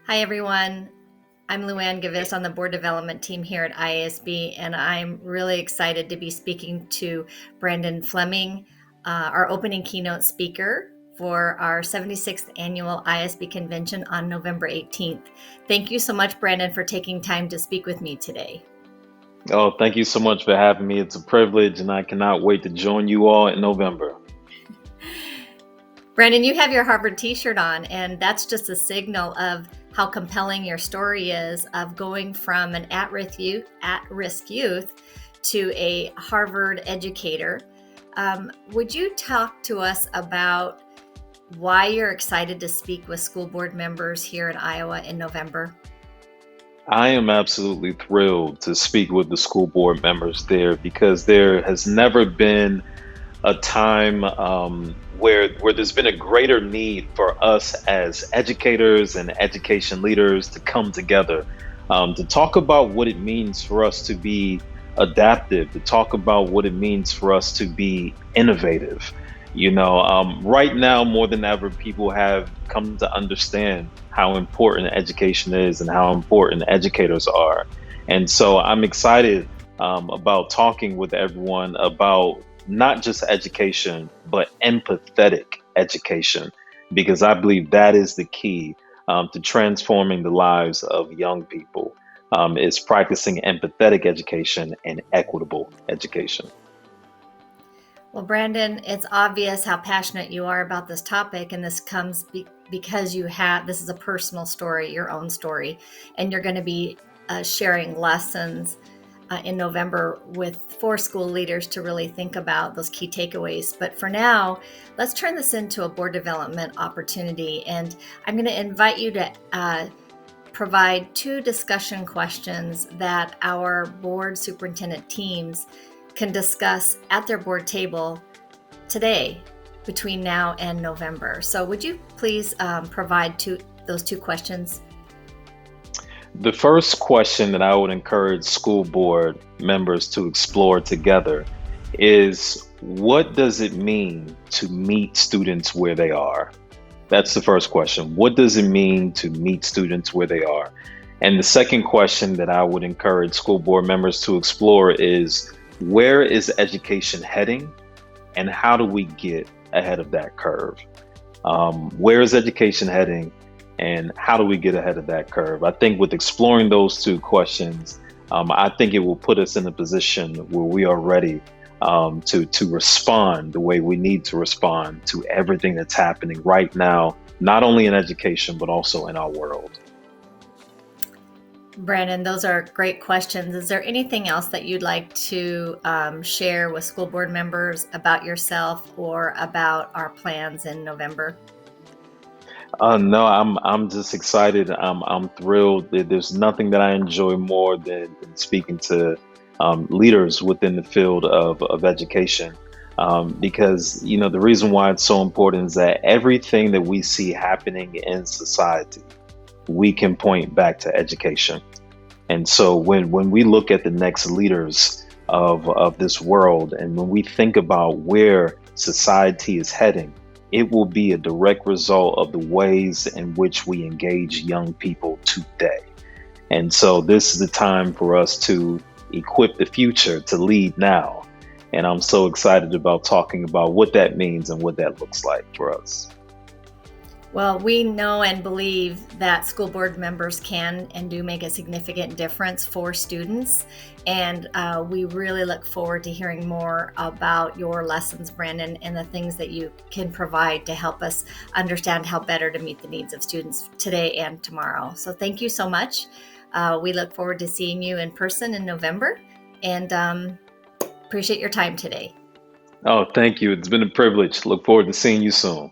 Hi, everyone. I'm Luann Gavis on the board development team here at IASB, and I'm really excited to be speaking to Brandon Fleming, our opening keynote speaker for our 76th annual IASB convention on November 18th. Thank you so much, Brandon, for taking time to speak with me today. Oh, thank you so much for having me. It's a privilege, and I cannot wait to join you all in November. Brandon, you have your Harvard t-shirt on, and that's just a signal of how compelling your story is of going from an at-risk youth to a Harvard educator. Would you talk to us about why you're excited to speak with school board members here in Iowa in November? I am absolutely thrilled to speak with the school board members there because there has never been a time where there's been a greater need for us as educators and education leaders to come together to talk about what it means for us to be adaptive, to talk about what it means for us to be innovative. Right now, more than ever, people have come to understand how important education is and how important educators are. And so I'm excited about talking with everyone about not just education, but empathetic education, because I believe that is the key to transforming the lives of young people, is practicing empathetic education and equitable education. Well, Brandon, it's obvious how passionate you are about this topic, and this comes because this is a personal story, your own story, and you're going to be sharing lessons in November with 4 school leaders to really think about those key takeaways. But for now, let's turn this into a board development opportunity, and I'm going to invite you to provide 2 discussion questions that our board superintendent teams can discuss at their board table today between now and November. So would you please provide those 2 questions? The first question that I would encourage school board members to explore together is, what does it mean to meet students where they are? That's the first question. What does it mean to meet students where they are? And the second question that I would encourage school board members to explore is, where is education heading, and how do we get ahead of that curve? Where is education heading, and how do we get ahead of that curve? I think with exploring those 2 questions, I think it will put us in a position where we are ready to respond the way we need to respond to everything that's happening right now, not only in education, but also in our world. Brandon, those are great questions. Is there anything else that you'd like to share with school board members about yourself or about our plans in November? No, I'm just excited. I'm thrilled. There's nothing that I enjoy more than speaking to leaders within the field of education, because the reason why it's so important is that everything that we see happening in society, we can point back to education. And so when we look at the next leaders of this world, and when we think about where society is heading, it will be a direct result of the ways in which we engage young people today. And so this is the time for us to equip the future to lead now. And I'm so excited about talking about what that means and what that looks like for us. Well, we know and believe that school board members can and do make a significant difference for students. And we really look forward to hearing more about your lessons, Brandon, and the things that you can provide to help us understand how better to meet the needs of students today and tomorrow. So thank you so much. We look forward to seeing you in person in November, and appreciate your time today. Oh, thank you. It's been a privilege. Look forward to seeing you soon.